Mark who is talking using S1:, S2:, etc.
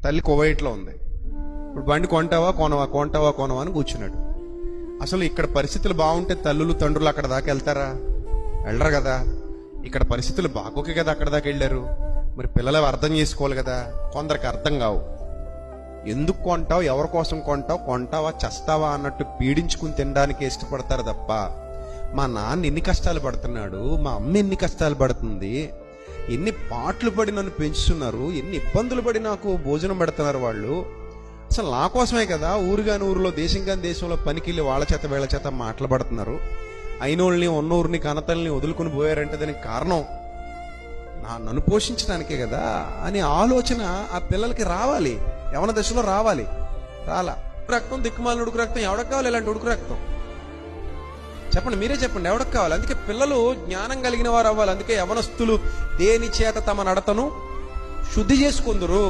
S1: తల్లి కువైట్లో ఉంది. ఇప్పుడు బండి కొంటావా కొనవా అని కూర్చున్నాడు. అసలు ఇక్కడ పరిస్థితులు బాగుంటే తల్లులు తండ్రులు అక్కడ దాకా వెళ్తారా? వెళ్ళరు కదా. ఇక్కడ పరిస్థితులు బాగోకే కదా అక్కడ దాకా వెళ్ళారు. మరి పిల్లలు అర్థం చేసుకోవాలి కదా. కొందరికి అర్థం కావు. ఎందుకు కొంటావు, ఎవరి కోసం కొంటావు, కొంటావా చస్తావా అన్నట్టు పీడించుకుని తినడానికి ఇష్టపడతారు తప్ప, మా నాన్న ఎన్ని కష్టాలు పడుతున్నాడు, మా అమ్మ ఎన్ని కష్టాలు పడుతుంది, ఎన్ని పాటలు పడి నన్ను పెంచుతున్నారు, ఎన్ని ఇబ్బందులు పడి నాకు భోజనం పెడుతున్నారు వాళ్ళు, అసలు నా కోసమే కదా ఊరుగాని ఊరిలో దేశం కాని దేశంలో పనికిళ్ళి వాళ్ళ చేత వీళ్ళ చేత మాట్లాడుతున్నారు, అయినోళ్ళని ఉన్నూరిని కనతల్ని వదులుకుని పోయారంటే దానికి కారణం నన్ను పోషించడానికే కదా అనే ఆలోచన ఆ పిల్లలకి రావాలి. యవన దశలో రావాలి. రాలా. రక్తం దిక్కుమాలిన ఉడుకు రక్తం ఎవడకు కావాలి? ఇలాంటి ఉడుకు రక్తం చెప్పండి, మీరే చెప్పండి, ఎవడకు కావాలి? అందుకే పిల్లలు జ్ఞానం కలిగిన వారు అవ్వాలి. అందుకే యవనస్తులు దేని చేత తమ నడతను శుద్ధి చేసుకుందరు.